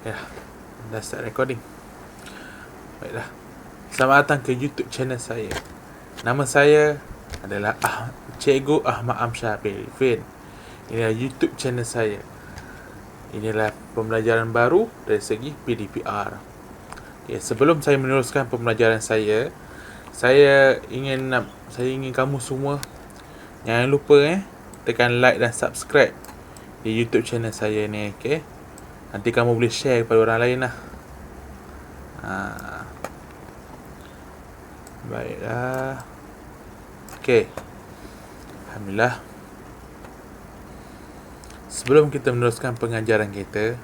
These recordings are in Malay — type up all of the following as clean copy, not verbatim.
Ya, dah start recording. Baiklah. Selamat datang ke YouTube channel saya. Nama saya adalah Cikgu Ahmad Amsyar Arifin. Inilah YouTube channel saya. Inilah pembelajaran baru dari segi PDPR. Okay, sebelum saya meneruskan pembelajaran saya ingin kamu semua jangan lupa tekan like dan subscribe di YouTube channel saya ni, okey. Nanti kamu boleh share kepada orang lain lah. Baiklah. Okey. Alhamdulillah. Sebelum kita meneruskan pengajaran kita,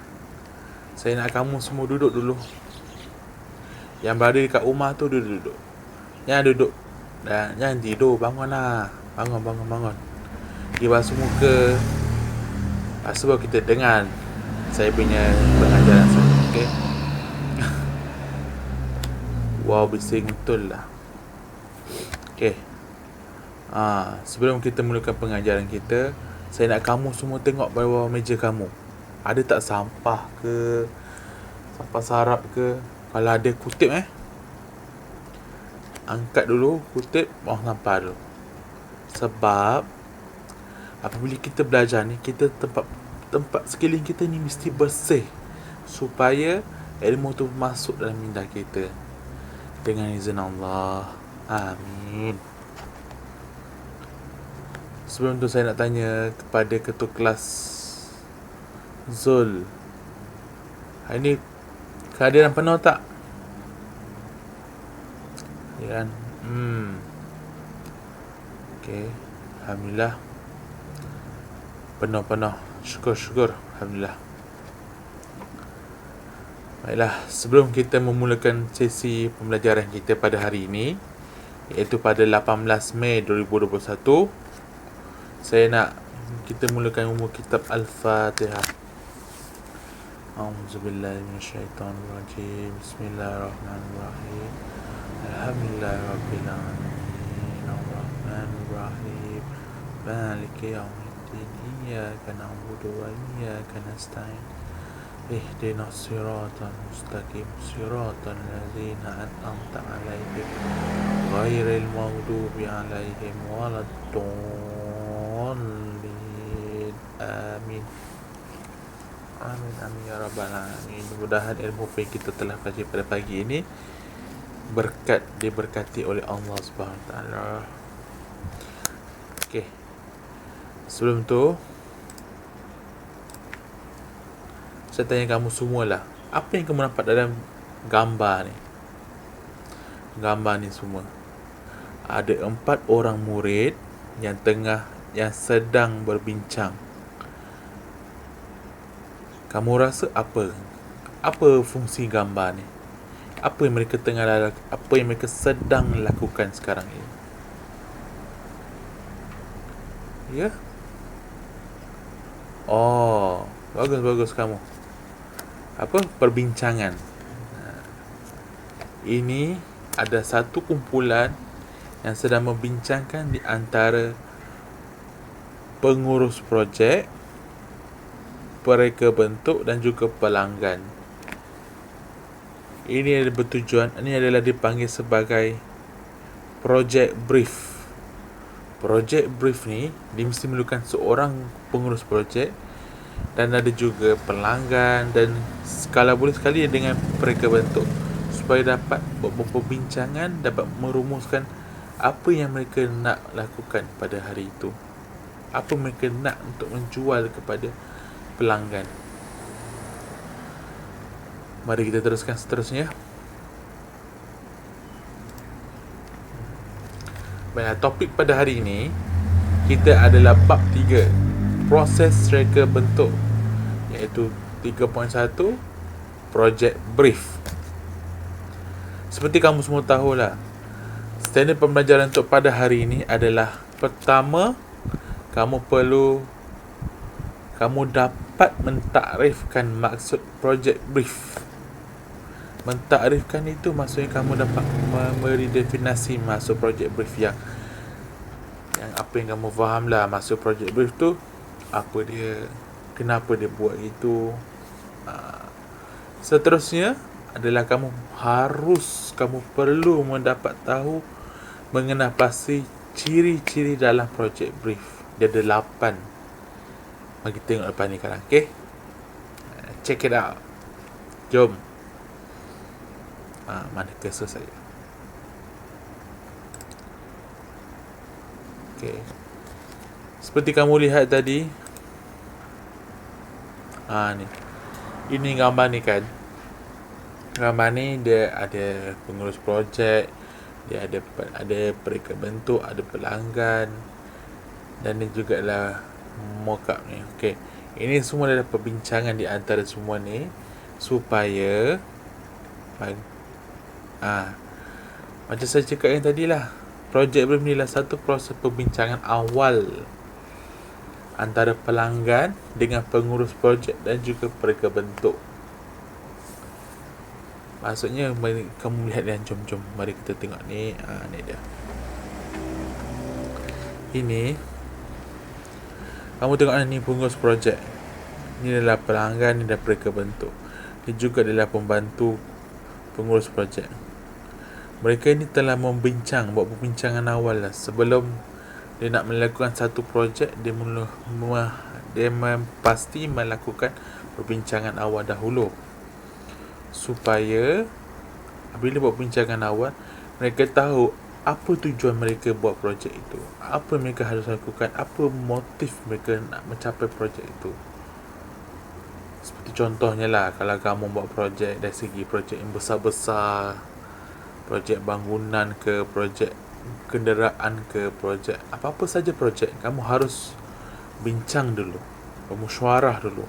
saya nak kamu semua duduk dulu. Yang berada dekat rumah tu duduk. Jangan duduk dan jangan tidur. Bangunlah. Bangun. Pergi basuh muka. Lepas tu kita dengar saya punya pengajaran saya. Okey. Wow, bising betul lah. Okey. Sebelum kita mulakan pengajaran kita, saya nak kamu semua tengok bawah meja kamu. Ada tak sampah ke? Sampah sarap ke? Kalau ada kutip angkat dulu kutip, buang sampah dulu. Sebab apabila kita belajar ni, kita tempat sekeliling kita ni mesti bersih supaya ilmu tu masuk dalam minda kita dengan izin Allah. Amin. Sebelum tu saya nak tanya kepada ketua kelas Zul, hari ni kehadiran penuh tak? Ya kan? Okey, alhamdulillah. Penuh. Syukur. Alhamdulillah. Baiklah, sebelum kita memulakan sesi pembelajaran kita pada hari ini, iaitu pada 18 Mei 2021, saya nak kita mulakan umur kitab Al-Fatihah. A'udzubillahi minasyaitonirrajim. Bismillahirrahmanirrahim. Alhamdulillahirabbil alamin. Arrahmanirrahim. Maliki yaumiddin. Iyyaka na'budu wa iyyaka nasta'in. Ihdinas siratal mustaqim. Siratal ladzina an'amta 'alaihim ghairil maghdubi 'alaihim waladdallin. Amin ya rabbal alamin. Mudah-mudahan ilmu yang kita telah kaji pada pagi ini diberkati oleh Allah Subhanahu Wa Taala. Okey. Sebelum tu, saya tanya kamu semualah, apa yang kamu nampak dalam gambar ni? Gambar ni semua ada 4 orang murid yang sedang berbincang. Kamu rasa apa fungsi gambar ni? Apa yang mereka sedang lakukan sekarang ini? Ya? Oh, bagus kamu. Perbincangan. Ini ada satu kumpulan yang sedang membincangkan di antara pengurus projek, pereka bentuk dan juga pelanggan. Ini adalah dipanggil sebagai project brief. Project brief ni dia mesti memerlukan seorang pengurus projek dan ada juga pelanggan, dan kalau boleh sekali dengan pereka bentuk, supaya dapat berbincangan, dapat merumuskan apa yang mereka nak lakukan pada hari itu, apa mereka nak untuk menjual kepada pelanggan. Mari kita teruskan seterusnya. Baik, topik pada hari ini kita adalah bab 3, proses reka bentuk, iaitu 3.1 project brief. Seperti kamu semua tahulah, standard pembelajaran untuk pada hari ini adalah, pertama, kamu dapat mentakrifkan maksud project brief. Mentakrifkan itu maksudnya kamu dapat memberi definasi maksud project brief yang apa yang kamu faham lah. Maksud project brief tu apa dia, kenapa dia buat itu, Seterusnya adalah kamu perlu mendapat tahu mengenai pasti ciri-ciri dalam project brief. Dia ada 8. Bagi tengok lepas ni sekarang. Okay, check it out. Jom. Mana cursor saya? Okay, seperti kamu lihat tadi, ni. Ini gambar ni kan. Gambar ni dia ada pengurus projek, dia ada pereka bentuk, ada pelanggan, dan ni juga lah mockup ni. Okey, ini semua adalah perbincangan di antara semua ni supaya macam saya cakap yang tadi lah, projek brief ni lah satu proses perbincangan awal antara pelanggan dengan pengurus projek dan juga pereka bentuk. Maksudnya kamu lihat dan jom mari kita tengok ni. Ni dia. Ini kamu tengok ni pengurus projek. Ini adalah pelanggan, ni adalah pereka bentuk. Ini juga adalah pembantu pengurus projek. Mereka ini telah buat perbincangan awal lah. Sebelum dia nak melakukan satu projek, dia pasti melakukan perbincangan awal dahulu, supaya bila buat perbincangan awal, mereka tahu apa tujuan mereka buat projek itu, apa mereka harus lakukan, apa motif mereka nak mencapai projek itu. Seperti contohnya lah, kalau kamu buat projek dari segi projek yang besar-besar, projek bangunan ke, projek kenderaan ke, projek apa-apa saja projek, kamu harus bincang dulu, bermusyawarah dulu.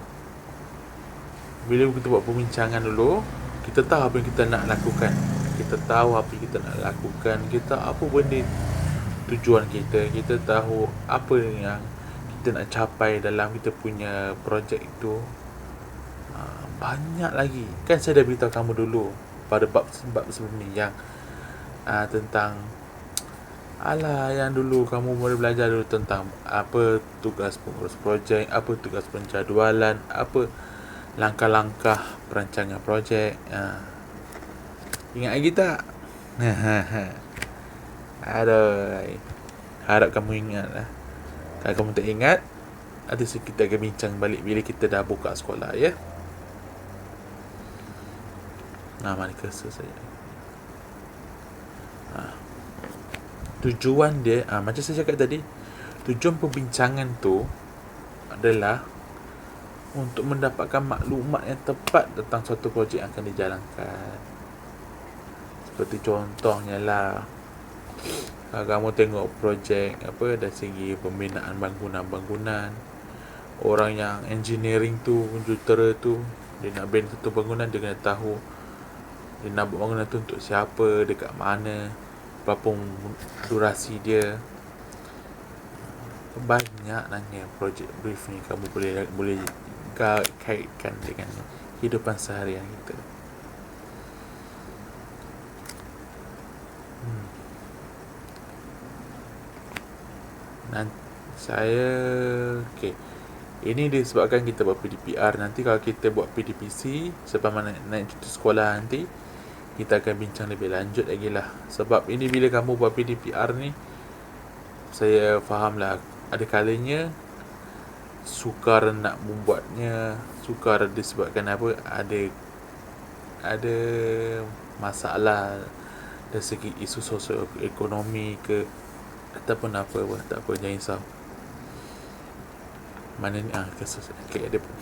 Bila kita buat perbincangan dulu, kita tahu apa yang kita nak lakukan, kita tahu apa yang kita nak lakukan, kita apa benda tujuan kita, kita tahu apa yang kita nak capai dalam kita punya projek itu. Banyak lagi kan, saya dah beritahu kamu dulu pada bab sebelum ni yang tentang yang dulu kamu boleh belajar dulu tentang apa tugas pengurus projek, apa tugas penjadualan, apa langkah-langkah perancangan projek. Ingat lagi tak? Aduh, harap kamu ingat lah. Kalau kamu tak ingat, nanti kita akan bincang balik bila kita dah buka sekolah, ya. Mana cursor saya? Tujuan dia, macam saya cakap tadi, tujuan perbincangan tu adalah untuk mendapatkan maklumat yang tepat tentang suatu projek yang akan dijalankan. Seperti contohnya lah, kalau kamu tengok projek dari segi pembinaan bangunan, orang yang engineering tu, jutera tu, dia nak bina satu bangunan, dia kena tahu dia nak buat bangunan tu untuk siapa, dekat mana, berapa durasi dia. Banyak nanya projek brief ni, kamu boleh kaitkan dengan kehidupan seharian kita. Ini disebabkan kita buat PDPR. Nanti kalau kita buat PDPC sebab mana naik cuti sekolah nanti, kita akan bincang lebih lanjut lagi lah. Sebab ini bila kamu buat PDPR ni, saya faham lah, ada kalanya sukar nak membuatnya. Sukar disebabkan apa, ada masalah dari segi isu sosioekonomi ke, ataupun apa, tak apa, jangan risau. Mana ni? Okay, ada pun.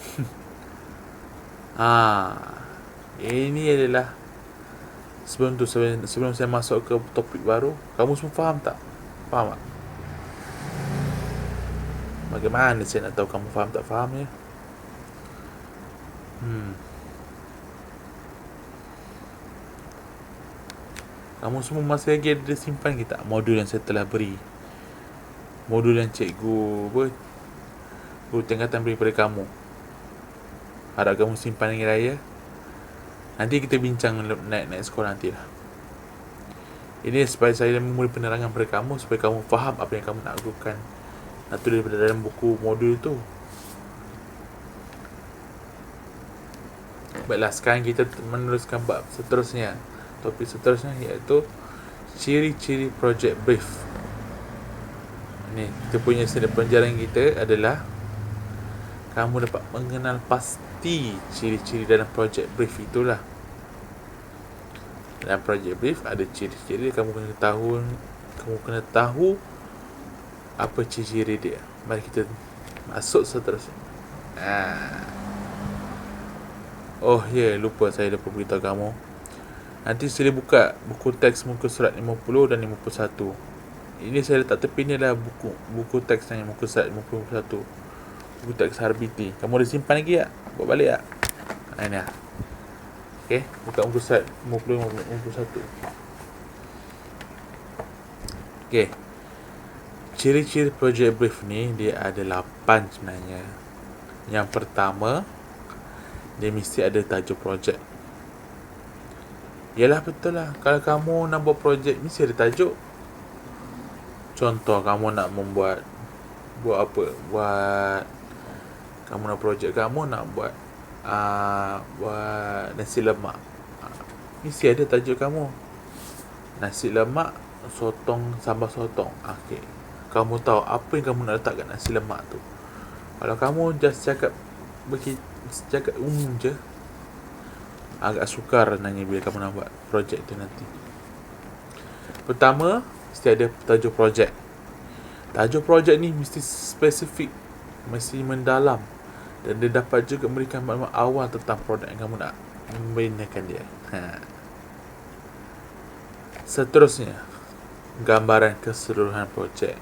Ini adalah sebelum saya masuk ke topik baru. Kamu semua faham tak? Faham tak? Bagaimana saya nak tahu kamu faham tak faham ya? Kamu semua masih lagi ada simpan ke tak modul yang saya telah beri? Modul yang cikgu guru tingkatan beri kepada kamu. Harap kamu simpan lagi raya. Nanti kita bincang naik sekolah nanti lah. Ini supaya saya memberi penerangan kepada kamu, supaya kamu faham apa yang kamu nak lakukan. Itu daripada dalam buku modul tu. Baiklah, sekarang kita meneruskan bab seterusnya. Topik seterusnya iaitu ciri-ciri project brief. Ni kita punya setiap pelajaran kita adalah kamu dapat mengenal pasti ciri-ciri dalam project brief itulah. Dalam project brief ada ciri-ciri, kamu kena tahu apa ciri-ciri dia. Mari kita masuk seterusnya. Oh ya, lupa saya beritahu kamu. Nanti sila buka buku teks muka surat 50 dan 51. Ini saya letak tepi ni adalah buku teks yang muka surat 51. Buku teks RBT. Kamu ada simpan lagi tak? Buat balik tak? Ini lah. Okay, buka muka surat 50 dan 51. Okay, ciri-ciri project brief ni dia ada 8 sebenarnya. Yang pertama, dia mesti ada tajuk projek. Yalah, betul lah. Kalau kamu nak buat projek, mesti ada tajuk. Contoh, kamu nak kamu nak projek kamu nak buat nasi lemak. Mesti ada tajuk kamu. Nasi lemak, sotong, sambal sotong. Okay, kamu tahu apa yang kamu nak letak kat nasi lemak tu. Kalau kamu just cakap umum je, agak sukar nanya bila kamu nak buat projek tu nanti. Pertama, mesti ada tajuk projek. Tajuk projek ni mesti spesifik, mesti mendalam, dan dia dapat juga memberikan maklumat awal tentang produk yang kamu nak membinakan dia. Seterusnya, gambaran keseluruhan projek.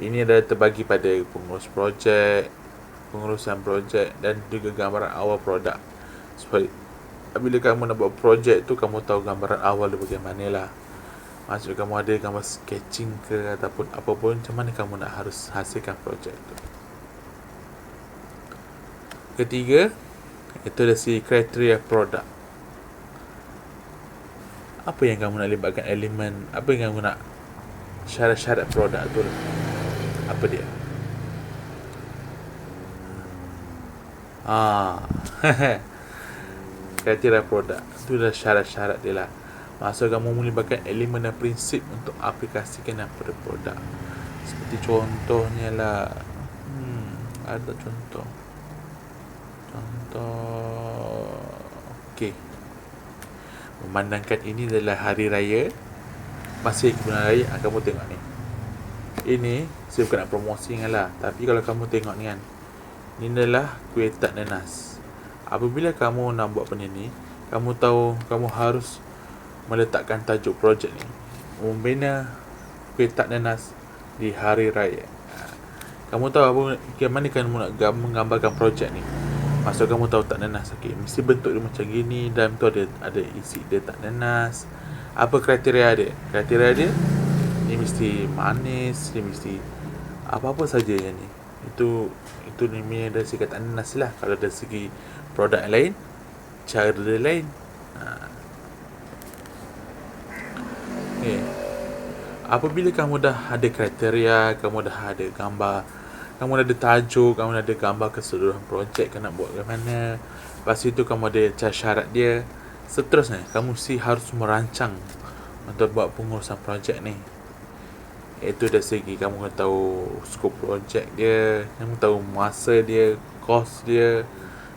Ini adalah terbagi pada pengurus projek, pengurusan projek, dan juga gambaran awal produk. Supaya bila kamu nak buat projek tu, kamu tahu gambaran awal dia bagaimanalah. Maksud kamu ada gambar sketching ke ataupun apa pun, macam mana kamu nak harus hasilkan projek tu. Ketiga, itu adalah kriteria produk. Apa yang kamu nak libatkan elemen, apa yang kamu nak syarat-syarat produk tu, apa dia? Kriteria produk itu adalah syarat-syarat dia lah. Maksud kamu melibatkan elemen dan prinsip untuk aplikasikan pada produk. Seperti contohnya lah, ada contoh. Okey, memandangkan ini adalah hari raya, masih bulan raya, kamu tengok ni. Ini saya bukan nak promosi lah, tapi kalau kamu tengok ni kan, ini adalah kuih tak nanas. Apabila kamu nak buat benda ni, kamu tahu kamu harus meletakkan tajuk projek ni, membina kuih tak nanas di hari raya. Kamu tahu apa, bagaimana kamu nak menggambarkan projek ni. Maksud kamu tahu tak nanas, okay, mesti bentuk dia macam gini, dan tu ada isi dia tak nanas. Apa kriteria dia? Kriteria dia ni mesti manis, dia mesti apa-apa saja yang ni. Itu ni dari segi tak nanas lah. Kalau dari segi produk yang lain, cara dia lain. Okay. Apabila kamu dah ada kriteria, kamu dah ada gambar, kamu dah ada tajuk, kamu dah ada gambar keseluruhan projek kamu nak buat ke mana, lepas itu kamu ada syarat dia. Seterusnya, kamu mesti harus merancang untuk buat pengurusan projek ni. Iaitu dari segi kamu kena tahu skop projek dia, kamu tahu masa dia, kos dia,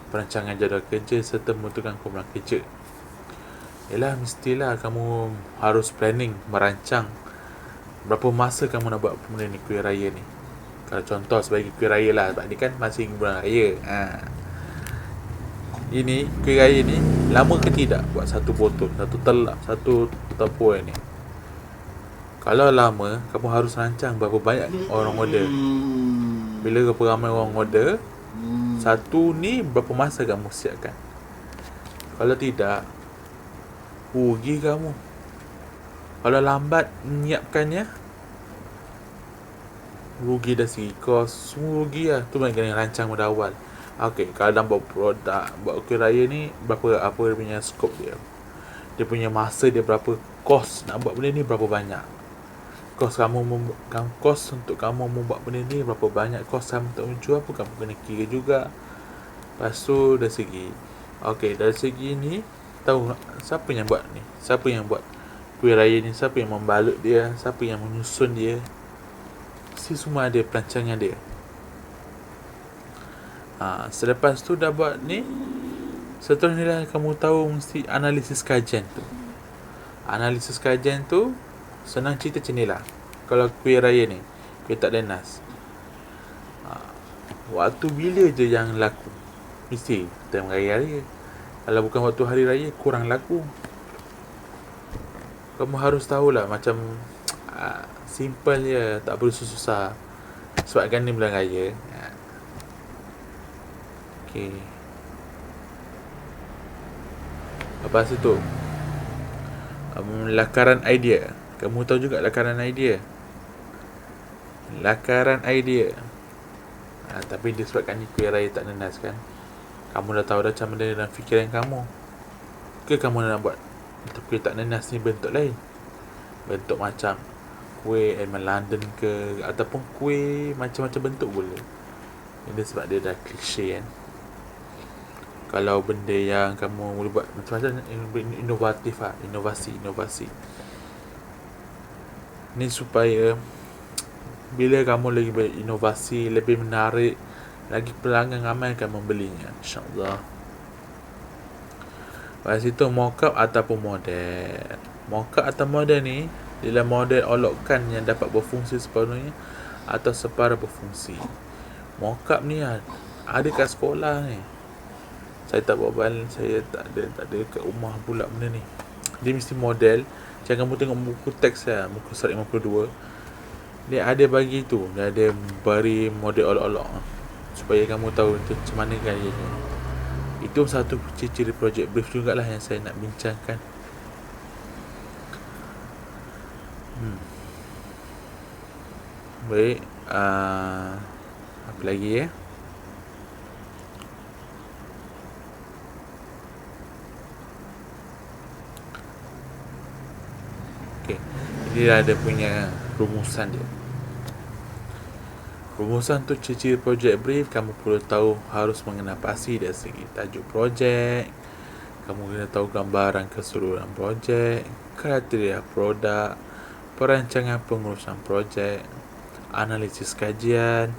perancangan jadual kerja serta membentukkan kumpulan kerja. Yalah, mestilah kamu harus planning, merancang berapa masa kamu nak buat benda ni, kuih raya ni. Kalau contoh sebagai kuih raya lah, sebab ni kan masih bulan raya. Ini kuih raya ni lama ke tidak buat satu botol, satu telap, satu tepung ni. Kalau lama, kamu harus rancang berapa banyak orang order. Bila berapa ramai orang order, satu ni berapa masa kamu siapkan. Kalau tidak, rugi kamu. Kalau lambat menyiapkannya, rugi dari segi kos, semua rugi lah. Tu kena rancang pada awal. Okay, kalau dalam buat produk, buat kuih raya ni, apa dia punya skop dia, dia punya masa dia berapa, kos nak buat benda ni berapa banyak, kos untuk kamu membuat benda ni berapa banyak, kos kamu untuk menjual pun kamu kena kira juga. Lepas tu dari segi Okey, dari segi ni, tahu tak siapa yang buat ni? Siapa yang buat kuih raya ni? Siapa yang membalut dia? Siapa yang menyusun dia? Mesti semua ada perancangan dia. Selepas tu dah buat ni, seterusnya lah kamu tahu mesti analisis kajian tu. Analisis kajian tu senang cerita macam ni lah. Kalau kuih raya ni, kuih tak denas, waktu bila je yang laku? Mesti time raya. Kalau bukan waktu hari raya, kurang laku. Kamu harus tahulah macam simple je, tak perlu susah. Sebabkan ni bulan raya. Okey. Lepas tu lakaran idea. Kamu tahu juga lakaran idea. Lakaran idea. Tapi disebabkan ni kuih raya tak nenas kan, kamu dah tahu dah macam mana dalam fikiran kamu. Ke kamu nak buat kuih tak nenas ni bentuk lain? Bentuk macam kuih Elman London ke, ataupun kuih macam-macam bentuk boleh. Ini sebab dia dah klise kan. Kalau benda yang kamu boleh buat macam-macam, inovatif lah. Inovasi. Ni supaya bila kamu lagi berinovasi, lebih menarik, lagi pelanggan ramai akan membelinya, insyaAllah. Lepas itu mockup ataupun model. Mockup atau model ni ialah model olokkan yang dapat berfungsi sepenuhnya atau separa berfungsi. Mockup ni ada kat sekolah ni. Saya tak buat saya tak ada kat rumah pula benda ni. Dia mesti model. Jangan kamu tengok buku teks lah, muka surat 52. Dia ada bagi tu. Dia ada beri model olok-olok supaya kamu tahu tu macam mana gayanya. Itu satu ciri-ciri project brief jugalah yang saya nak bincangkan. Baik, apa lagi ya? Okey. Ini ada punya rumusan dia. Rumusan tu ciri-ciri project brief. Kamu perlu tahu harus mengenal pasti dari segi tajuk projek. Kamu kena tahu gambaran keseluruhan projek, kriteria produk, perancangan pengurusan projek, analisis kajian,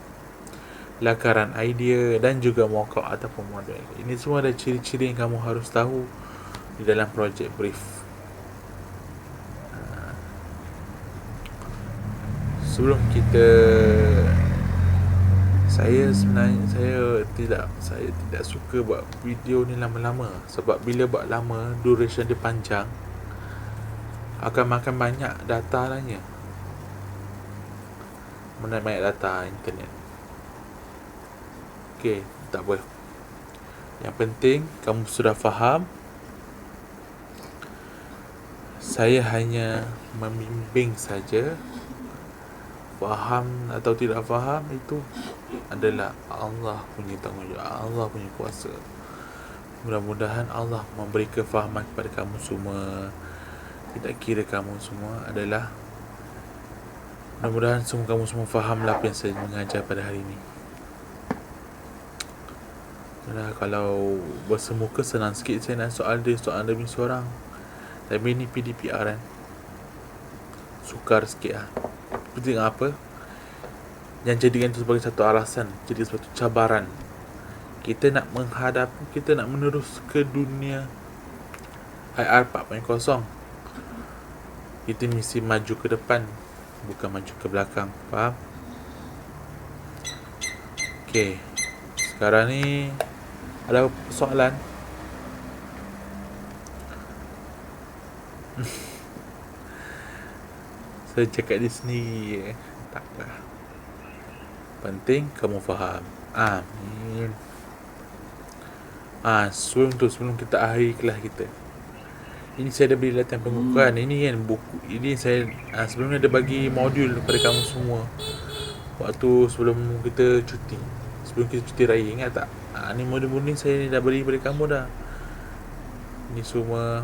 lakaran idea dan juga mockup ataupun model. Ini semua ada ciri-ciri yang kamu harus tahu di dalam project brief. Sebelum kita, saya tidak suka buat video ni lama-lama. Sebab bila buat lama, duration dia panjang, akan makan banyak data lahnya. Banyak data internet. Okey, tak apa. Yang penting kamu sudah faham. Saya hanya membimbing saja. Faham atau tidak faham itu adalah Allah punya tanggungjawab, Allah punya kuasa. Mudah-mudahan Allah memberi kefahaman kepada kamu semua. Tidak kira kamu semua adalah, mudah-mudahan kamu semua fahamlah apa yang saya mengajar pada hari ini. Kalau bersemuka senang sikit saya nak soal demi seorang. Tapi ni PDPR kan, sukar sikit lah. Penting apa? Yang jadikan itu sebagai satu alasan, jadi satu cabaran. Kita nak menerus ke dunia IR 4.0. Kita mesti maju ke depan, bukan maju ke belakang. Faham? Okey. Sekarang ni ada soalan? Saya cakap di sini taklah. Penting kamu faham. Amin. Sebelum kita akhiri kelas kita, ini saya dah beri latihan pengukuran. Ini kan buku. Ini saya sebelum ni ada bagi modul kepada kamu semua. Waktu sebelum kita cuti, sebelum kita cuti raya, ingat tak? Ni modul ni saya dah beri kepada kamu dah. Ini semua.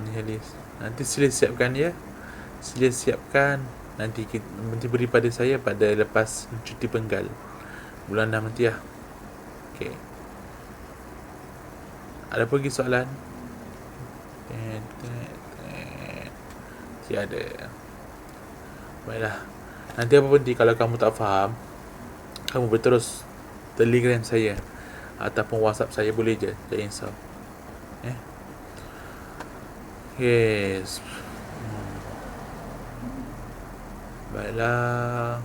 Ni hadis. Nanti sila siapkan ya. Sila siapkan. Nanti beri pada saya pada lepas cuti penggal bulan 6 nanti lah. Okay. Ada lagi soalan? Tiada. Baiklah. Nanti apa penting kalau kamu tak faham, kamu berterus Telegram saya ataupun WhatsApp saya, boleh je. Jangan risau. Yes. Baiklah.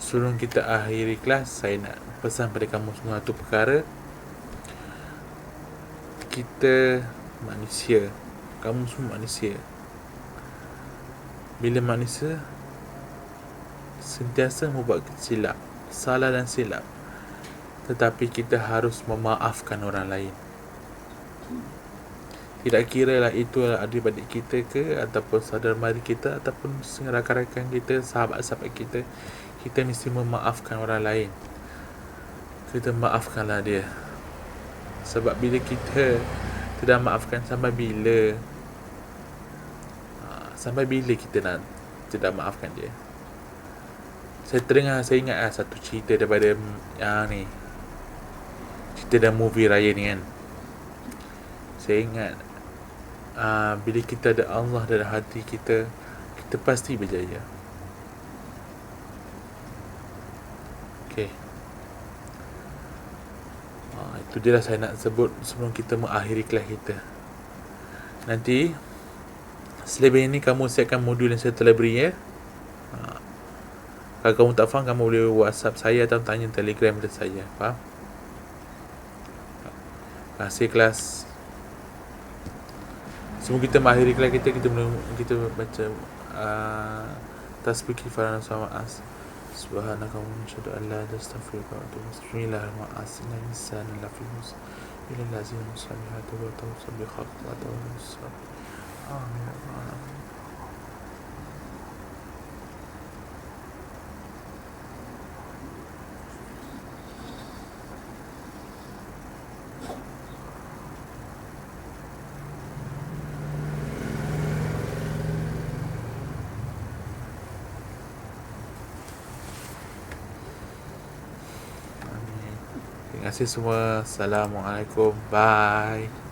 Sebelum kita akhiri kelas, saya nak pesan pada kamu semua satu perkara. Kita manusia. Kamu semua manusia. Bila manusia sentiasa membuat silap, salah dan silap, tetapi kita harus memaafkan orang lain. Tidak kira lah itu adik-adik kita ke, ataupun saudara mari kita, ataupun rakan-rakan kita, sahabat-sahabat kita, kita mesti memaafkan orang lain. Kita maafkanlah dia. Sebab bila kita tidak maafkan, sampai bila kita nak tidak maafkan dia? Saya ingat satu cerita daripada ni, cerita dalam movie raya ni kan. Saya ingat bila kita ada Allah dalam hati kita, kita pasti berjaya. Okay. Itu je lah saya nak sebut sebelum kita mengakhiri kelas kita. Nanti selepas ini kamu siapkan modul yang saya telah beri ya. Kalau kamu tak faham, kamu boleh WhatsApp saya atau tanya Telegram pada saya. Faham? Terima kasih kelas. Sebelum kita mengakhiri kelas kita baca tasbih kifaran sama as. Subhanaka wa nashhadu an la ilaha illa anta astaghfiruka wa atubu ilaik. Bismillahirrahmanirrahim. Insana lafi khusr illa allazina salihatu wa tawassaw bil haqqi wa tawassaw bis sabr. Amin. Terima kasih semua. Assalamualaikum. Bye.